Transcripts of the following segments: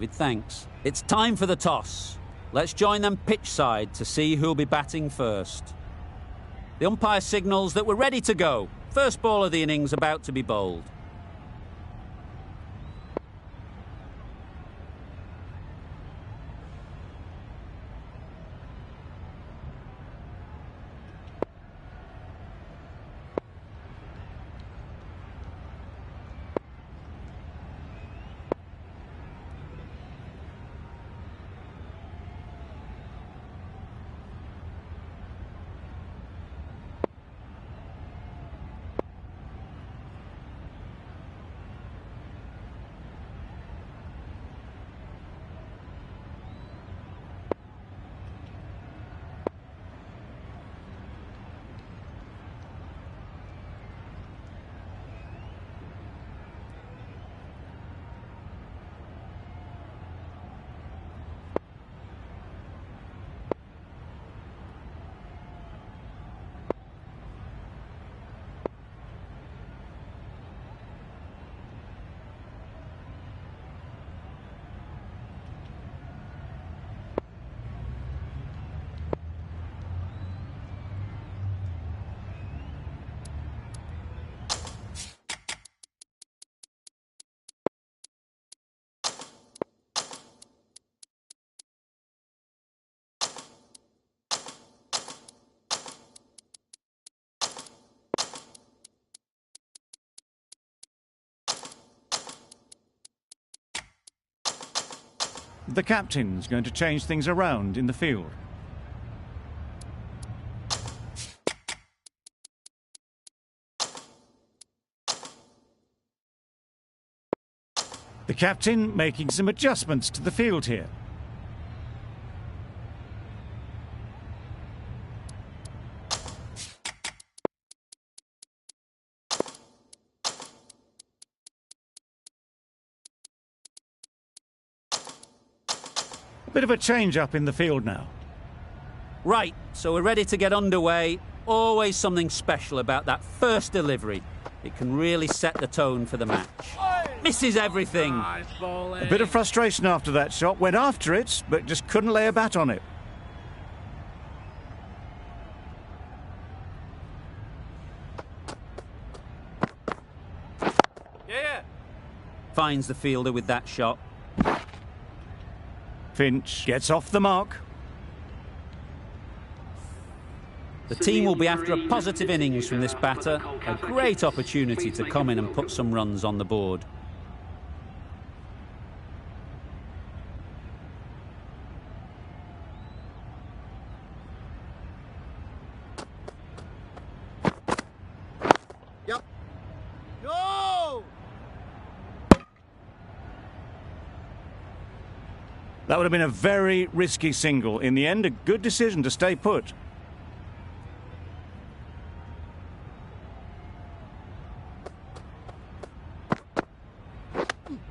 With thanks. It's time for the toss. Let's join them pitch side to see who'll be batting first. The umpire signals that we're ready to go. First ball of the innings about to be bowled. The captain's going to change things around in the field. The captain making some adjustments to the field here. Bit of a change-up in the field now. Right, so we're ready to get underway. Always something special about that first delivery. It can really set the tone for the match. Misses everything. A bit of frustration after that shot. Went after it, but just couldn't lay a bat on it. Yeah. Finds the fielder with that shot. Finch gets off the mark. The team will be after a positive innings from this batter. A great opportunity to come in and put some runs on the board. Yep. Go! That would have been a very risky single. In the end, a good decision to stay put.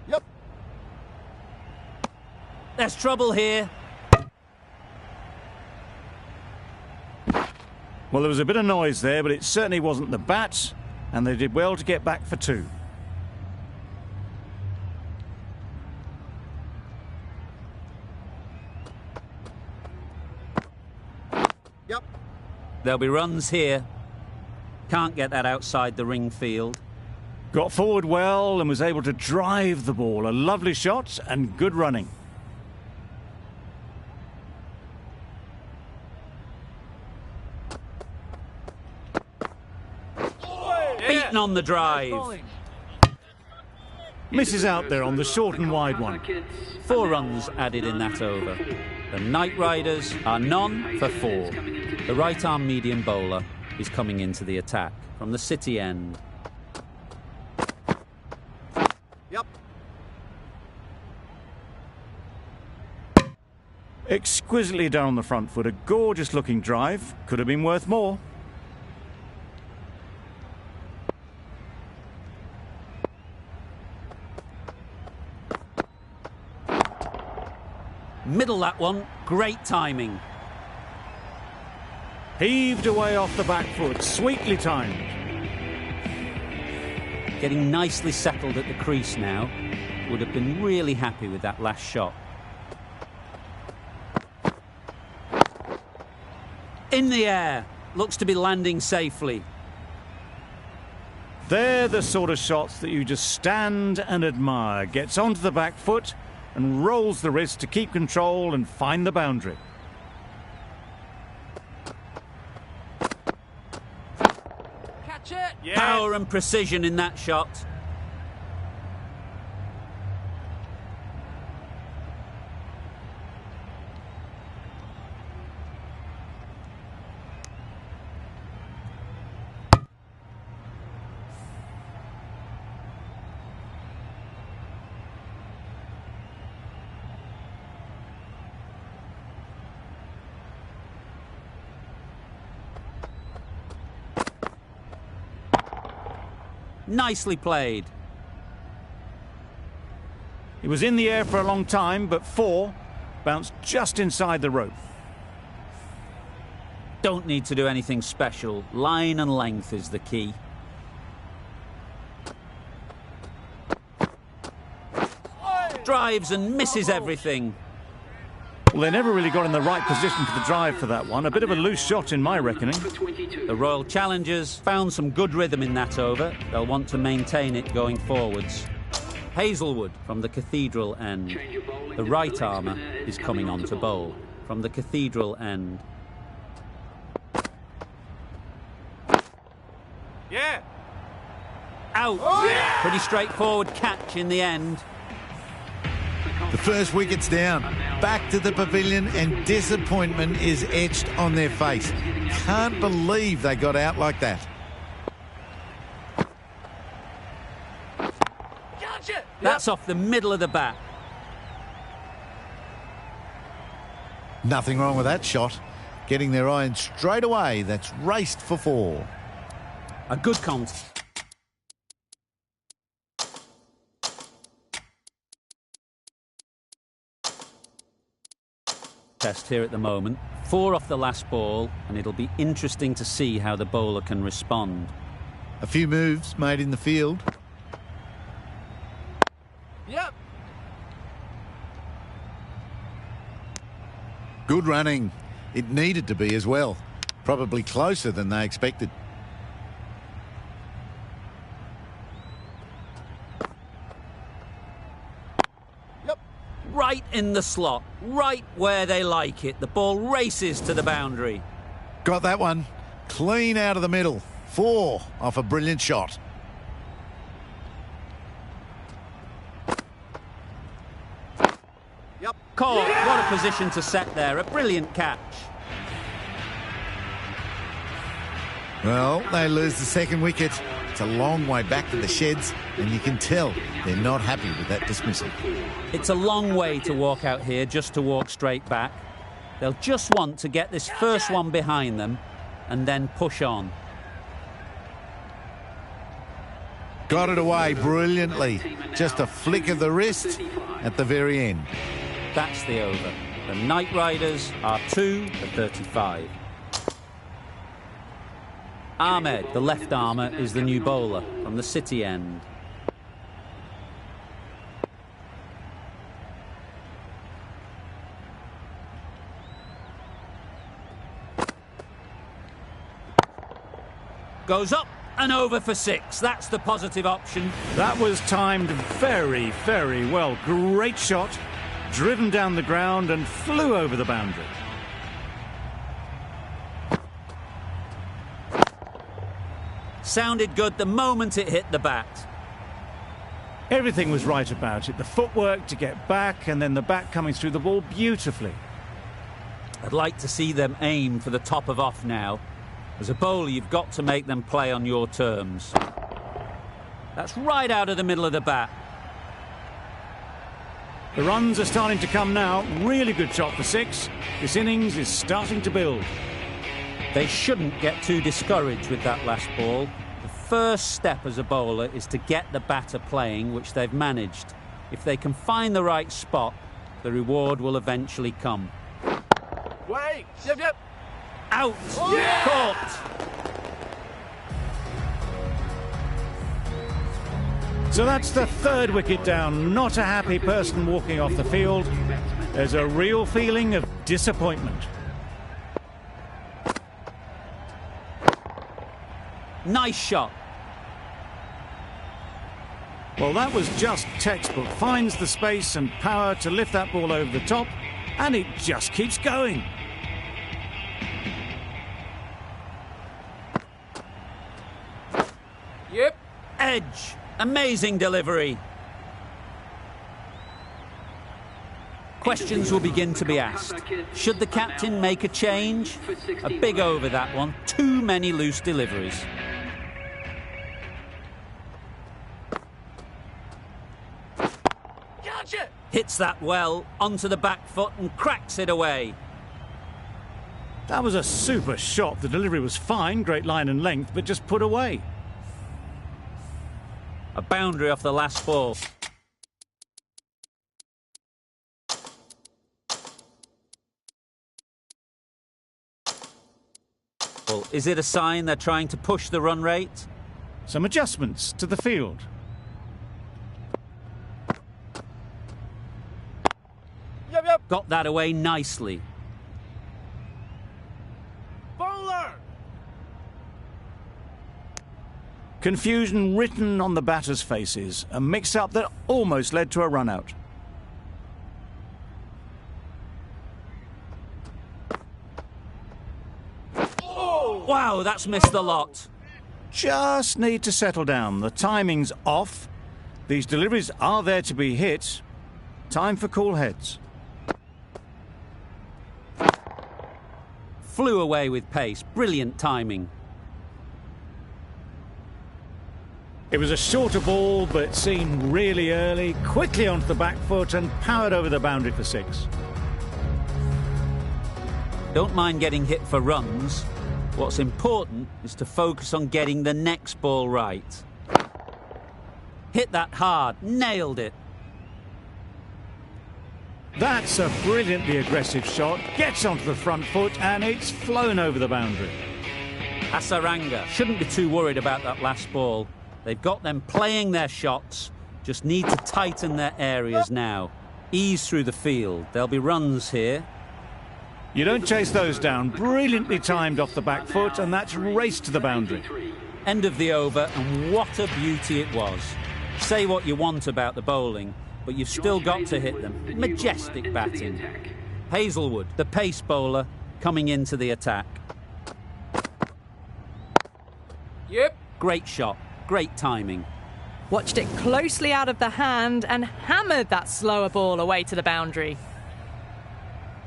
Yep. There's trouble here. Well, there was a bit of noise there, but it certainly wasn't the bat, and they did well to get back for two. Yep. There'll be runs here. Can't get that outside the ring field. Got forward well and was able to drive the ball. A lovely shot and good running. Beaten on the drive. Misses out there on the short and wide one. 4 runs added in that over. The Knight Riders are none for 4. The right-arm medium bowler is coming into the attack from the City end. Yep. Exquisitely done on the front foot. A gorgeous looking drive. Could have been worth more. Middle that one. Great timing. Heaved away off the back foot. Sweetly timed. Getting nicely settled at the crease now. would have been really happy with that last shot. In the air. Looks to be landing safely. They're the sort of shots that you just stand and admire. Gets onto the back foot and rolls the wrist to keep control and find the boundary. Catch it! Yeah. Power and precision in that shot. Nicely played. He was in the air for a long time, but 4 bounced just inside the rope. Don't need to do anything special. Line and length is the key. Drives and misses everything. Well, they never really got in the right position for the drive for that one. A bit of a loose shot in my reckoning. The Royal Challengers found some good rhythm in that over. They'll want to maintain it going forwards. Hazelwood from the Cathedral end. The right armour is coming on to bowl from the Cathedral end. Yeah. Out! Pretty straightforward catch in the end. The first wicket's down. Back to the pavilion and disappointment is etched on their face. Can't believe they got out like that. That's off the middle of the bat. Nothing wrong with that shot. Getting their iron straight away. That's raced for 4. A good count. Test here at the moment. 4 off the last ball, and it'll be interesting to see how the bowler can respond. A few moves made in the field. Yep. Good running. It needed to be as well. Probably closer than they expected. Right in the slot, right where they like it. The ball races to the boundary. Got that one. Clean out of the middle. 4 off a brilliant shot. Yep. Caught. What a position to set there. A brilliant catch. Well, they lose the second wicket. It's a long way back to the sheds, and you can tell they're not happy with that dismissal. It's a long way to walk out here just to walk straight back. They'll just want to get this first one behind them and then push on. Got it away brilliantly. Just a flick of the wrist at the very end. That's the over. The Knight Riders are 2 for 35. Ahmed, the left armour, is the new bowler from the City end. Goes up and over for 6. That's the positive option. That was timed very, very well. Great shot, driven down the ground and flew over the boundary. Sounded good the moment it hit the bat. Everything was right about it. The footwork to get back and then the bat coming through the ball beautifully. I'd like to see them aim for the top of off now. As a bowler, you've got to make them play on your terms. That's right out of the middle of the bat. The runs are starting to come now. Really good shot for 6. This innings is starting to build. They shouldn't get too discouraged with that last ball. The first step as a bowler is to get the batter playing, which they've managed. If they can find the right spot, the reward will eventually come. Wait. Yep. Out! Yeah! Caught! So that's the third wicket down. Not a happy person walking off the field. There's a real feeling of disappointment. Nice shot. Well, that was just textbook. Finds the space and power to lift that ball over the top, and it just keeps going. Yep. Edge. Amazing delivery. Questions will begin to be asked. Should the captain make a change? A big over that one. Too many loose deliveries. Gotcha. Hits that well onto the back foot and cracks it away. That was a super shot. The delivery was fine, great line and length, but just put away. A boundary off the last ball. Well, is it a sign they're trying to push the run rate? Some adjustments to the field. Yep, yep. Got that away nicely. Bowler. Confusion written on the batters' faces. A mix-up that almost led to a run-out. Wow, that's missed a lot. Just need to settle down. The timing's off. These deliveries are there to be hit. Time for cool heads. Flew away with pace. Brilliant timing. It was a shorter ball, but seen really early, quickly onto the back foot and powered over the boundary for 6. Don't mind getting hit for runs. What's important is to focus on getting the next ball right. Hit that hard. Nailed it. That's a brilliantly aggressive shot. Gets onto the front foot and it's flown over the boundary. Hasaranga shouldn't be too worried about that last ball. They've got them playing their shots. Just need to tighten their areas now. Ease through the field. There'll be runs here. You don't chase those down. Brilliantly timed off the back foot, and that's raced to the boundary. End of the over, and what a beauty it was. Say what you want about the bowling, but you've still got to hit them. Majestic batting. Hazlewood, the pace bowler, coming into the attack. Yep. Great shot, great timing. Watched it closely out of the hand and hammered that slower ball away to the boundary.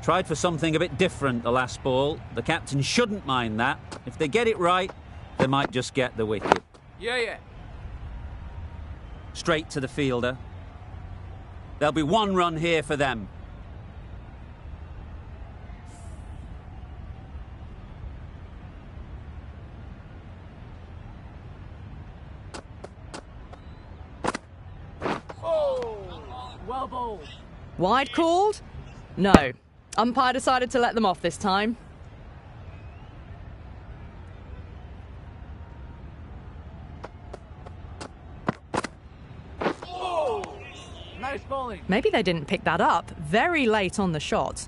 Tried for something a bit different the last ball. The captain shouldn't mind that. If they get it right, they might just get the wicket. Yeah, yeah. Straight to the fielder. There'll be 1 run here for them. Well bowled. Wide called? No. Umpire decided to let them off this time. Nice bowling. Maybe they didn't pick that up very late on the shot.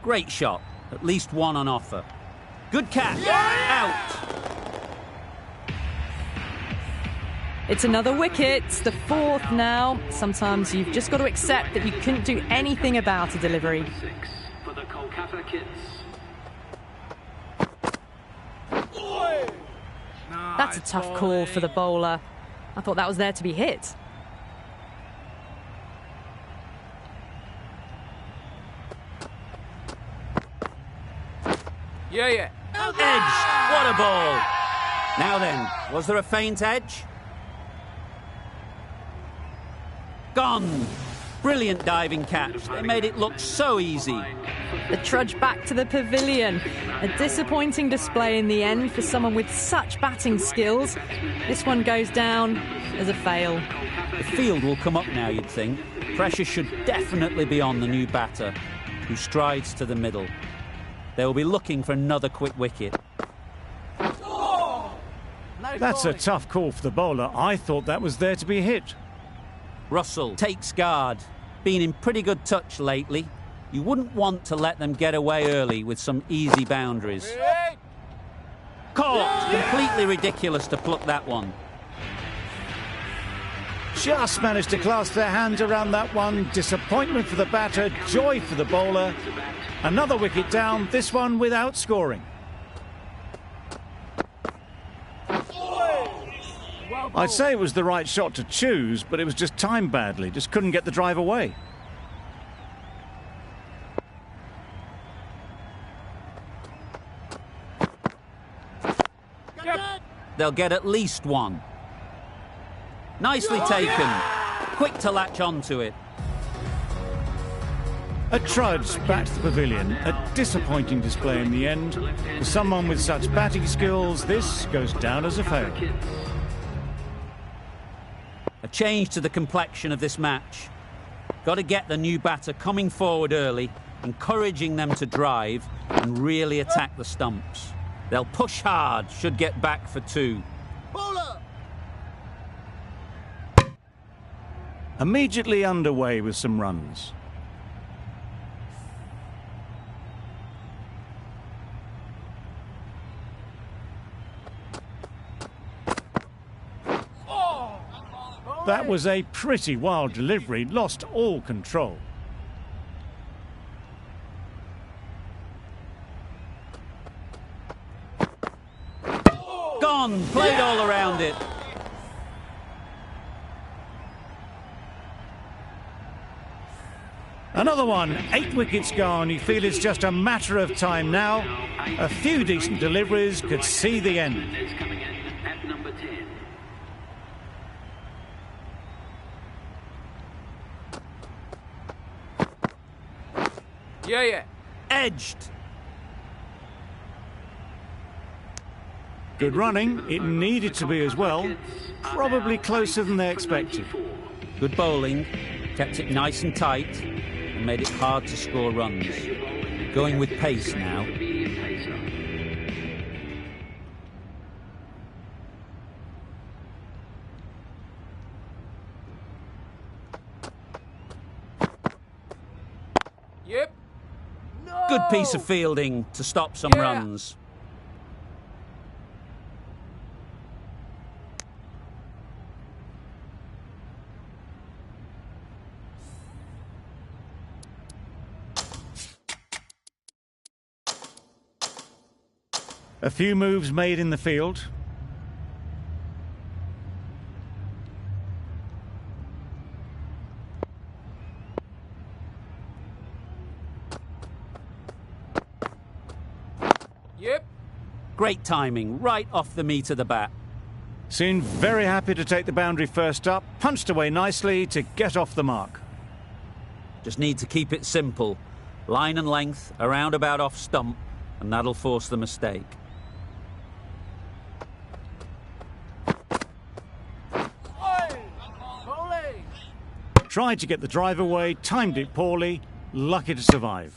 Great shot. At least 1 on offer. Good catch. Out. It's another wicket, the 4th now. Sometimes you've just got to accept that you couldn't do anything about a delivery. For the Kolkata Kids. That's a tough call for the bowler. I thought that was there to be hit. Yeah, yeah. Edge. What a ball. Now then, was there a feint edge? Gone. Brilliant diving catch. They made it look so easy. The trudge back to the pavilion. A disappointing display in the end for someone with such batting skills. This one goes down as a fail. The field will come up now, you'd think. Pressure should definitely be on the new batter, who strides to the middle. They will be looking for another quick wicket. That's a tough call for the bowler. I thought that was there to be hit. Russell takes guard. Been in pretty good touch lately. You wouldn't want to let them get away early with some easy boundaries. Caught! Completely ridiculous to pluck that one. Just managed to clasp their hands around that one. Disappointment for the batter, joy for the bowler. Another wicket down, this one without scoring. I'd say it was the right shot to choose, but it was just timed badly. Just couldn't get the drive away. They'll get at least one. Nicely taken. Quick to latch onto it. A trudge back to the pavilion. A disappointing display in the end. For someone with such batting skills, this goes down as a fail. A change to the complexion of this match. Got to get the new batter coming forward early, encouraging them to drive and really attack the stumps. They'll push hard, should get back for two. Bowler! Immediately underway with some runs. That was a pretty wild delivery, lost all control. Gone, played all around it. Another one, 8 wickets gone. You feel it's just a matter of time now. A few decent deliveries could see the end. Is coming in at number 10. Yeah. Edged. Good running. It needed to be as well. Probably closer than they expected. Good bowling. Kept it nice and tight and made it hard to score runs. Going with pace now. Yep. Good piece of fielding to stop some runs. A few moves made in the field. Yep. Great timing, right off the meat of the bat. Seemed very happy to take the boundary first up. Punched away nicely to get off the mark. Just need to keep it simple. Line and length, around about off stump, and that'll force the mistake. Tried to get the drive away, timed it poorly, lucky to survive.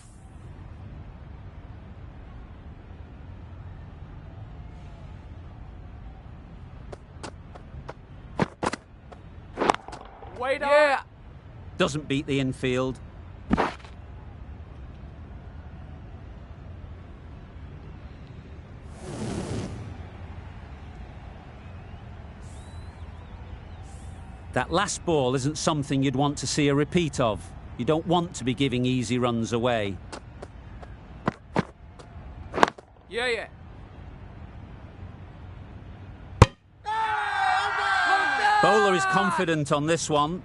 Wait up. Yeah. Doesn't beat the infield. That last ball isn't something you'd want to see a repeat of. You don't want to be giving easy runs away. Yeah. Bowler is confident on this one.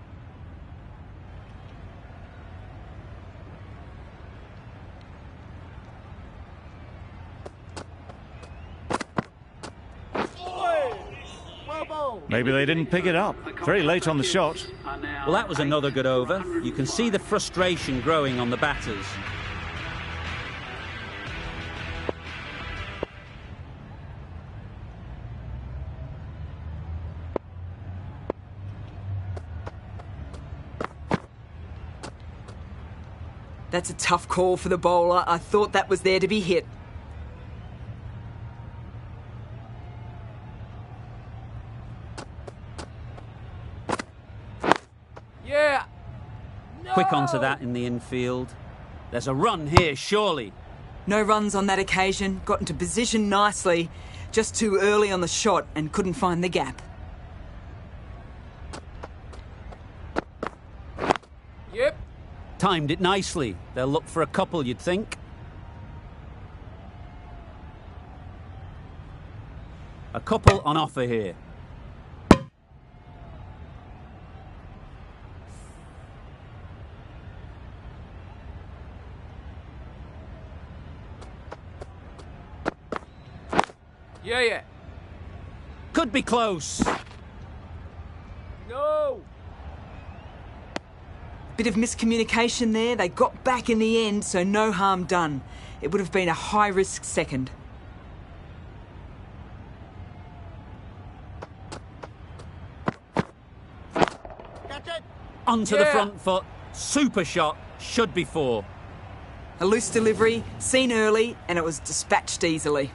Well bowled. Maybe they didn't pick it up. Very late on the shot. Well, that was another good over. You can see the frustration growing on the batters. That's a tough call for the bowler. I thought that was there to be hit. Yeah. Quick onto that in the infield. There's a run here, surely. No runs on that occasion. Got into position nicely. Just too early on the shot and couldn't find the gap. Yep. Timed it nicely. They'll look for a couple, you'd think. A couple on offer here. Yeah. Could be close. No. Bit of miscommunication there. They got back in the end, so no harm done. It would have been a high-risk second. Catch it. Onto the Yeah. front foot. Super shot. Should be four. A loose delivery, seen early, and it was dispatched easily.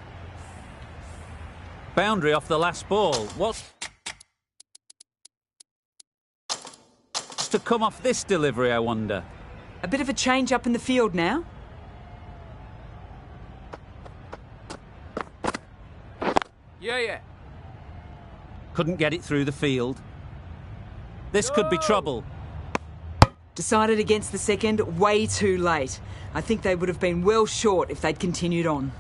Boundary off the last ball. What's to come off this delivery, I wonder? A bit of a change up in the field now. Yeah. Couldn't get it through the field. This could be trouble. Decided against the second, way too late. I think they would have been well short if they'd continued on.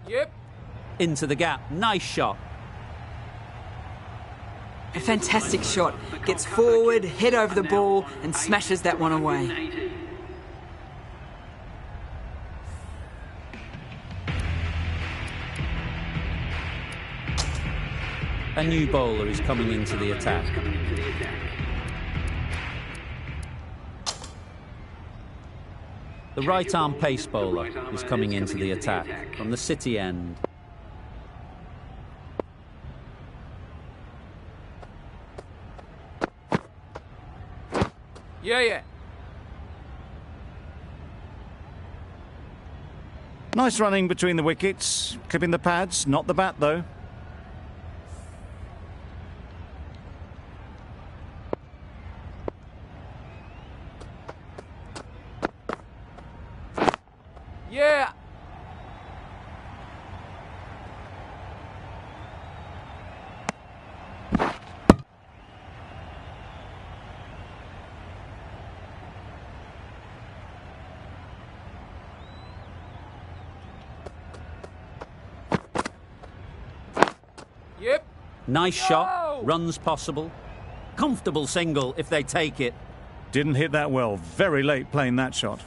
Yep. Into the gap. Nice shot. A fantastic shot. Gets forward, head over the ball, and smashes that one away. A new bowler is coming into the attack. The right-arm pace bowler is coming into the attack from the City end. Yeah. Nice running between the wickets, clipping the pads, not the bat though. Yeah. Yep. Nice shot, runs possible. Comfortable single if they take it. Didn't hit that well, very late playing that shot.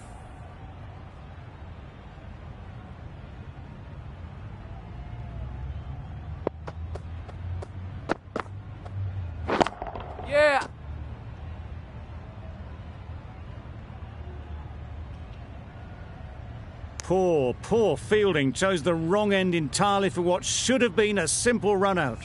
Yeah. Poor fielding. Chose the wrong end entirely for what should have been a simple run out.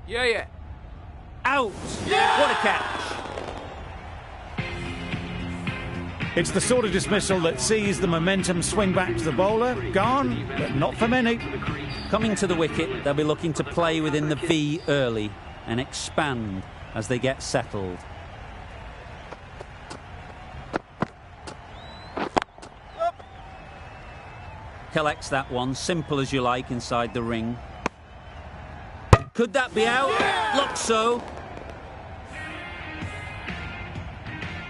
Yeah. Out! What a catch! It's the sort of dismissal that sees the momentum swing back to the bowler. Gone, but not for many. Coming to the wicket, they'll be looking to play within the V early and expand as they get settled. Collects that one, simple as you like, inside the ring. Could that be out? Looks so.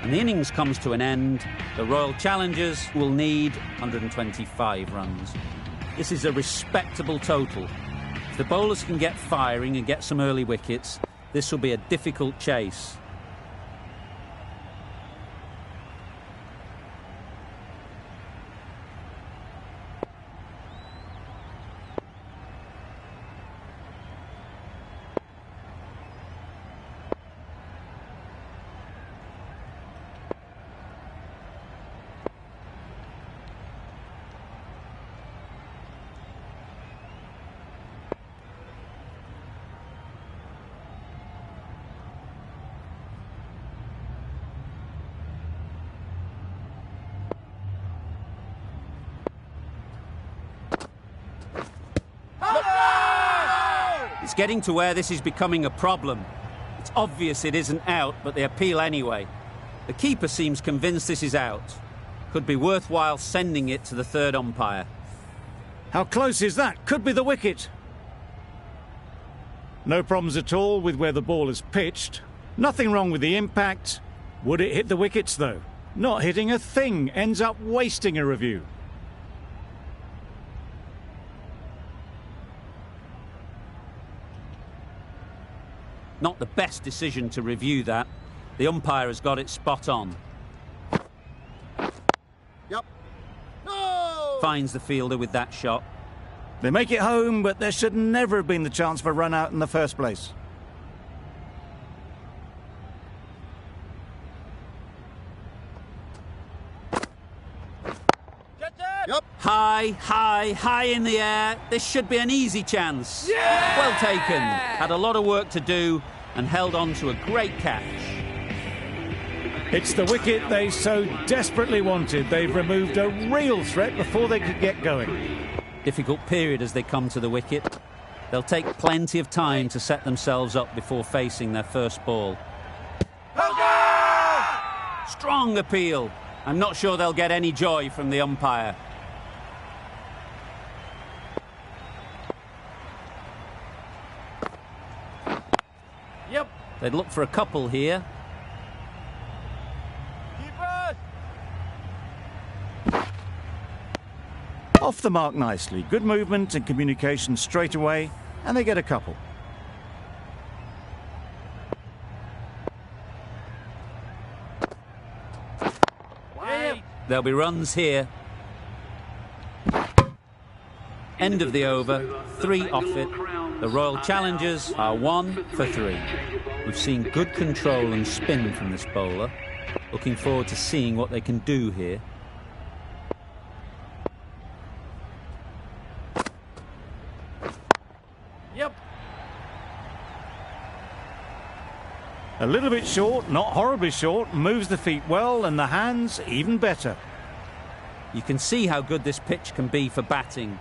And the innings comes to an end. The Royal Challengers will need 125 runs. This is a respectable total. If the bowlers can get firing and get some early wickets, this will be a difficult chase. It's getting to where this is becoming a problem. It's obvious it isn't out, but they appeal anyway. The keeper seems convinced this is out. Could be worthwhile sending it to the third umpire. How close is that? Could be the wicket. No problems at all with where the ball is pitched. Nothing wrong with the impact. Would it hit the wickets, though? Not hitting a thing. Ends up wasting a review. Not the best decision to review that. The umpire has got it spot on. Yep. No! Finds the fielder with that shot. They make it home, but there should never have been the chance for a run out in the first place. Catch it! Yep. High in the air. This should be an easy chance. Yeah! Well taken. Had a lot of work to do and held on to a great catch. It's the wicket they so desperately wanted. They've removed a real threat before they could get going. Difficult period as they come to the wicket. They'll take plenty of time to set themselves up before facing their first ball. Strong appeal. I'm not sure they'll get any joy from the umpire. Yep. They'd look for a couple here. Off the mark nicely. Good movement and communication straight away, and they get a couple. There'll be runs here. End of the over, 3 off it. The Royal Challengers are 1 for 3. We've seen good control and spin from this bowler. Looking forward to seeing what they can do here. Yep. A little bit short, not horribly short, moves the feet well, and the hands even better. You can see how good this pitch can be for batting.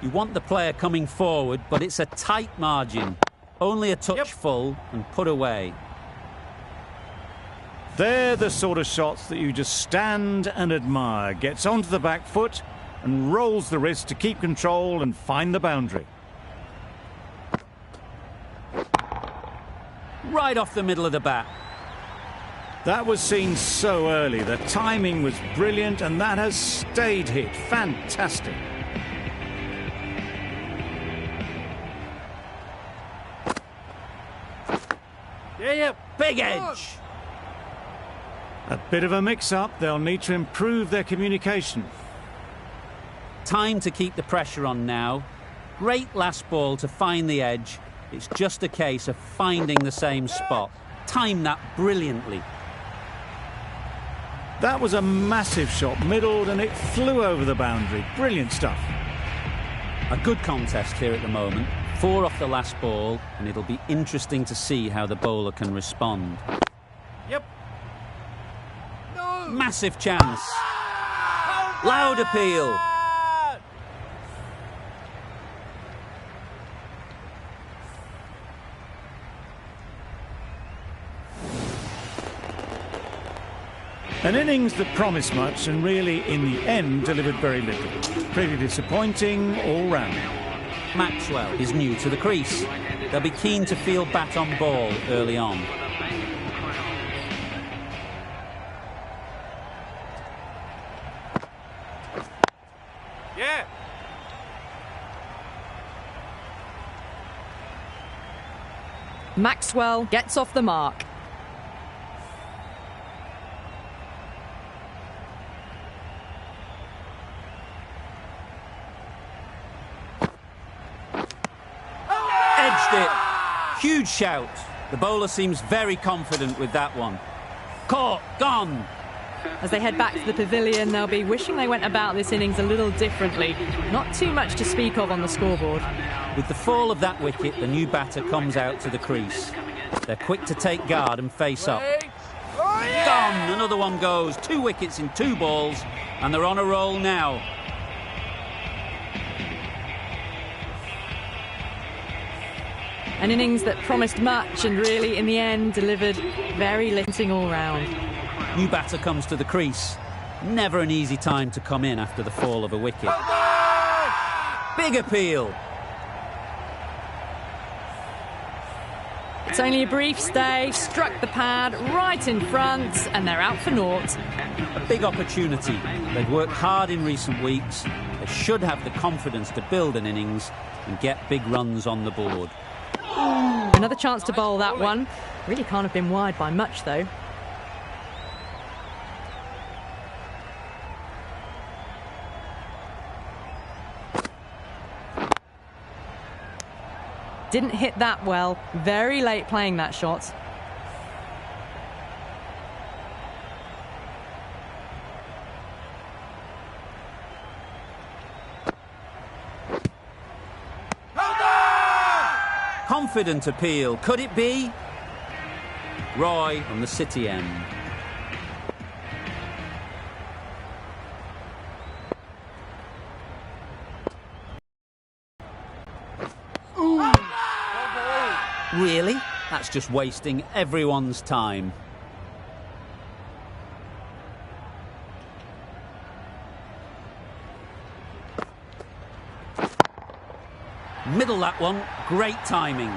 You want the player coming forward, but it's a tight margin. Only a touch full and put away. They're the sort of shots that you just stand and admire. Gets onto the back foot and rolls the wrist to keep control and find the boundary. Right off the middle of the bat. That was seen so early. The timing was brilliant, and that has stayed hit. Fantastic. Yeah. Big edge. A bit of a mix-up. They'll need to improve their communication. Time to keep the pressure on now. Great last ball to find the edge. It's just a case of finding the same spot. Time that brilliantly. That was a massive shot, middled, and it flew over the boundary. Brilliant stuff. A good contest here at the moment. 4 off the last ball, and it'll be interesting to see how the bowler can respond. Yep. No. Massive chance. Loud appeal. An innings that promised much and really, in the end, delivered very little. Pretty disappointing all round. Maxwell is new to the crease. They'll be keen to feel bat on ball early on. Yeah. Maxwell gets off the mark. It. Huge shout. The bowler seems very confident with that one. Caught, gone. As they head back to the pavilion, they'll be wishing they went about this innings a little differently. Not too much to speak of on the scoreboard. With the fall of that wicket, the new batter comes out to the crease. They're quick to take guard and face up. Gone. Another one goes. 2 wickets in 2 balls, and they're on a roll now. An innings that promised much and really, in the end, delivered very little all round. New batter comes to the crease. Never an easy time to come in after the fall of a wicket. Big appeal. It's only a brief stay, struck the pad right in front, and they're out for naught. A big opportunity. They've worked hard in recent weeks. They should have the confidence to build an innings and get big runs on the board. Another chance to bowl that one. Really can't have been wide by much, though. Didn't hit that well. Very late playing that shot. Confident appeal. Could it be? Roy on the City end. Really? That's just wasting everyone's time. Middle that one. Great timing.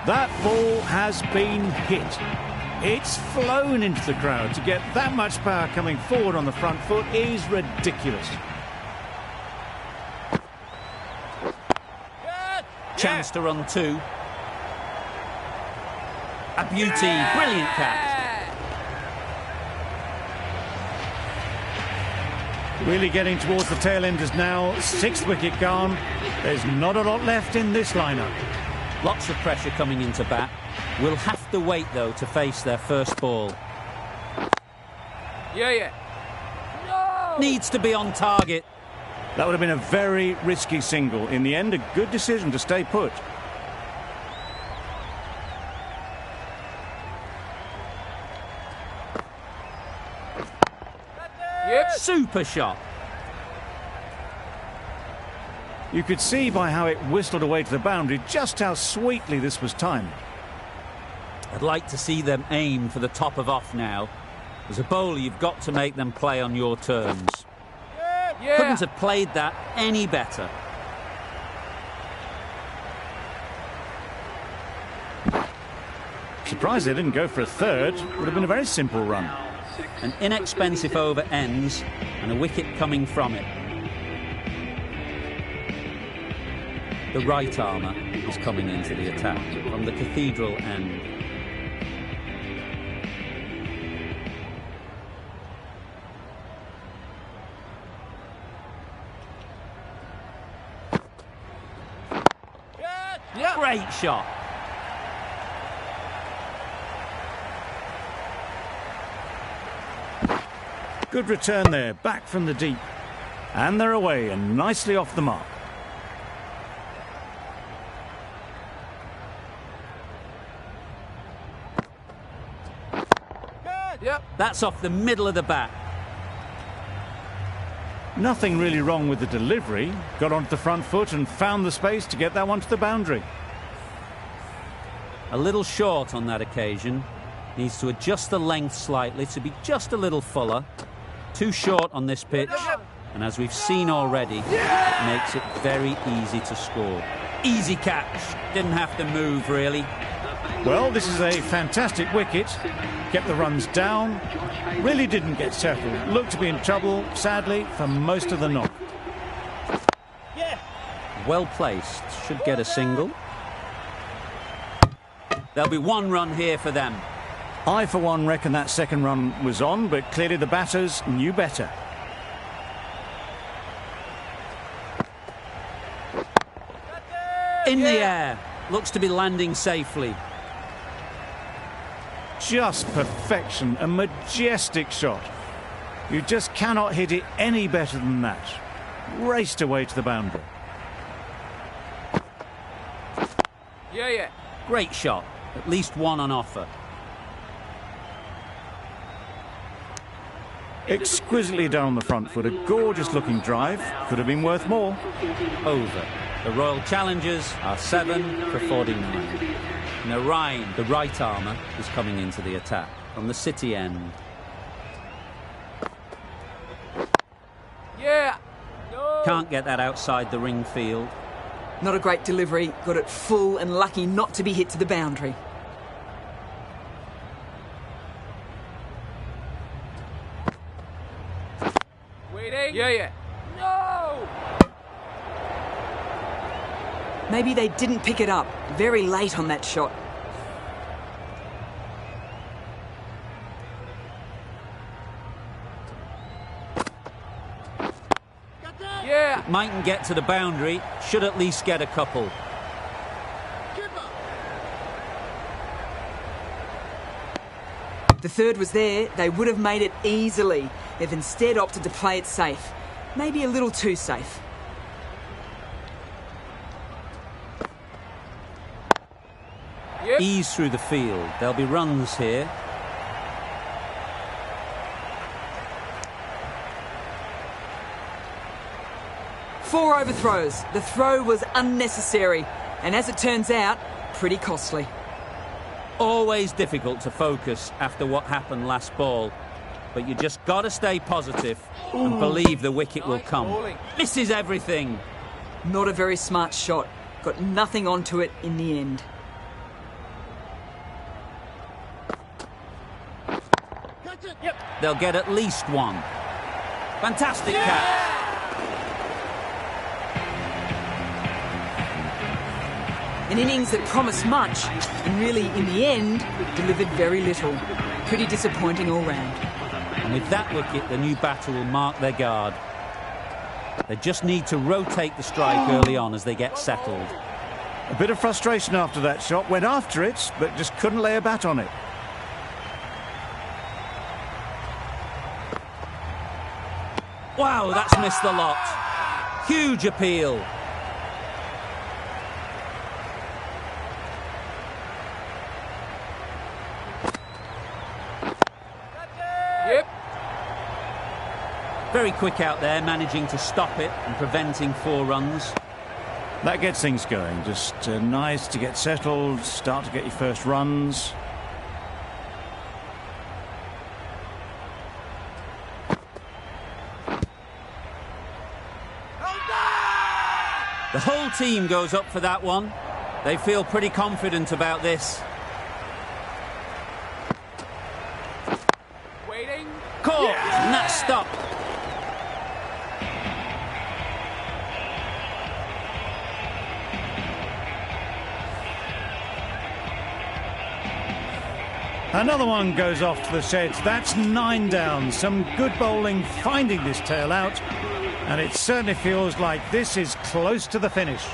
That ball has been hit. It's flown into the crowd. To get that much power coming forward on the front foot is ridiculous. Chance to run two. A beauty. Brilliant catch. Really getting towards the tail enders now. 6th wicket gone. There's not a lot left in this lineup. Lots of pressure coming into bat. We'll have to wait, though, to face their first ball. No! Needs to be on target. That would have been a very risky single. In the end, a good decision to stay put. Super shot. You could see by how it whistled away to the boundary just how sweetly this was timed. I'd like to see them aim for the top of off now. As a bowler, you've got to make them play on your terms. Couldn't have played that any better. Surprised they didn't go for a third. Would have been a very simple run. An inexpensive over ends and a wicket coming from it. The right armour is coming into the attack from the Cathedral end. Great shot. Good return there, back from the deep. And they're away and nicely off the mark. That's off the middle of the bat. Nothing really wrong with the delivery. Got onto the front foot and found the space to get that one to the boundary. A little short on that occasion. Needs to adjust the length slightly to be just a little fuller. Too short on this pitch. And as we've seen already, it makes it very easy to score. Easy catch. Didn't have to move, really. Well, this is a fantastic wicket. Kept the runs down. Really didn't get settled. Looked to be in trouble, sadly, for most of the knock. Well placed. Should get a single. There'll be one run here for them. I, for one, reckon that second run was on, but clearly the batters knew better. In the air. Looks to be landing safely. Just perfection, a majestic shot. You just cannot hit it any better than that. Raced away to the boundary. Great shot. At least one on offer. Exquisitely done on the front foot. A gorgeous looking drive. Could have been worth more. Over. The Royal Challengers are 7 for 49. Narain, the right armour, is coming into the attack from the City end. Yeah. No. Can't get that outside the ring field. Not a great delivery. Got it full and lucky not to be hit to the boundary. Waiting. Yeah. No. Maybe they didn't pick it up. Very late on that shot. Yeah. Mightn't get to the boundary, should at least get a couple. The third was there. They would have made it easily. They've instead opted to play it safe. Maybe a little too safe. Yep. Ease through the field. There'll be runs here. Four overthrows. The throw was unnecessary. And as it turns out, pretty costly. Always difficult to focus after what happened last ball. But you just got to stay positive and believe the wicket will come. Misses everything. Not a very smart shot. Got nothing onto it in the end. They'll get at least one. Fantastic catch. An innings that promised much, and really, in the end, delivered very little. Pretty disappointing all round. And with that wicket, the new batter will mark their guard. They just need to rotate the strike early on as they get settled. A bit of frustration after that shot. Went after it, but just couldn't lay a bat on it. Wow, that's missed the lot. Huge appeal. Yep. Very quick out there, managing to stop it and preventing 4 runs. That gets things going. Just nice to get settled, start to get your first runs. The whole team goes up for that one. They feel pretty confident about this. Waiting. Caught, and that's stopped. Another one goes off to the sheds. That's 9 down. Some good bowling finding this tail out. And it certainly feels like this is close to the finish.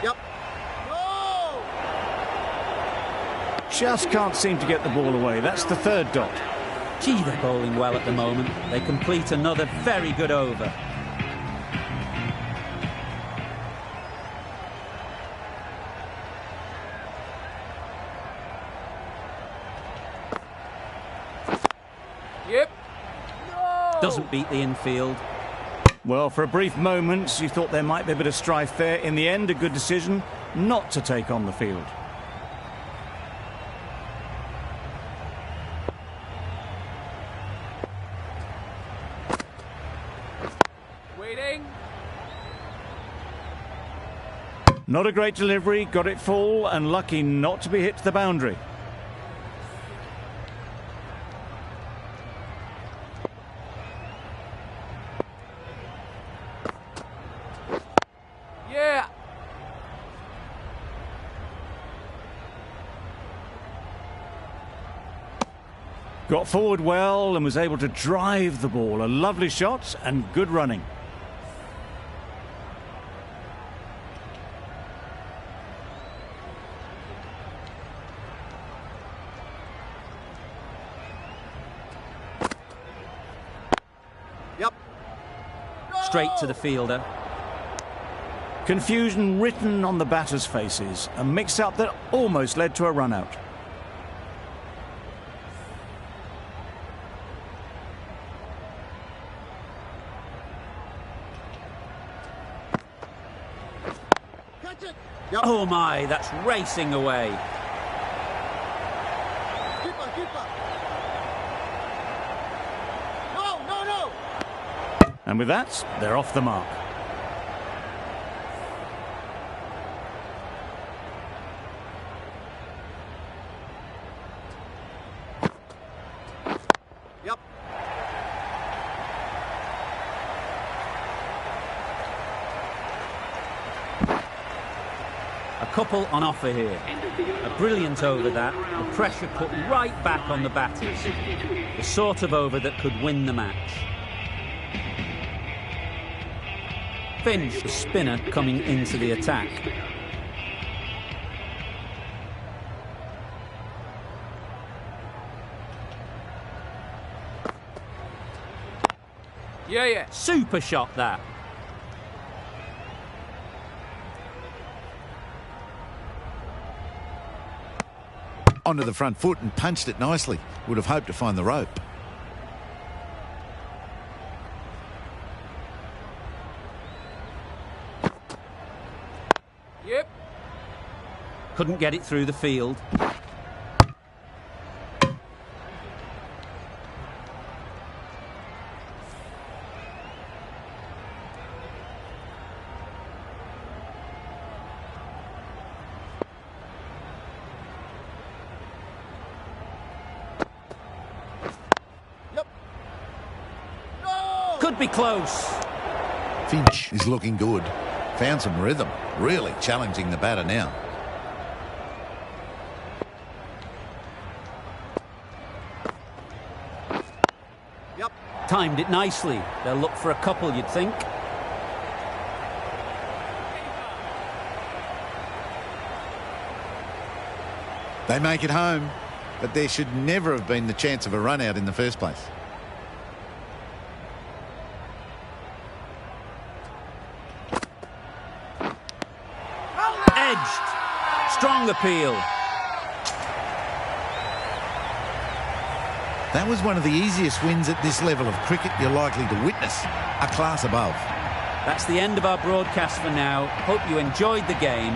Yep. No! Just can't seem to get the ball away. That's the 3rd dot. Gee, they're bowling well at the moment. They complete another very good over. Yep. No. Doesn't beat the infield. Well, for a brief moment, you thought there might be a bit of strife there. In the end, a good decision not to take on the field. Waiting. Not a great delivery, got it full and lucky not to be hit to the boundary. Yeah. Got forward well and was able to drive the ball. A lovely shot and good running. Yep. Straight to the fielder. Confusion written on the batters' faces. A mix-up that almost led to a run-out. Catch it. Yep. Oh my, that's racing away. Keeper, keeper. No, no, no. And with that, they're off the mark. Yep. A couple on offer here. A brilliant over that. The pressure put right back on the batters. The sort of over that could win the match. Finch, the spinner, coming into the attack. Yeah. Super shot that. Onto the front foot and punched it nicely. Would have hoped to find the rope. Yep. Couldn't get it through the field. Yep. No. Could be close. Finch is looking good. Found some rhythm. Really challenging the batter now. Yep. Timed it nicely. They'll look for a couple, you'd think. They make it home, but there should never have been the chance of a run out in the first place. Edged. Strong appeal. That was one of the easiest wins at this level of cricket you're likely to witness. A class above. That's the end of our broadcast for now. Hope you enjoyed the game.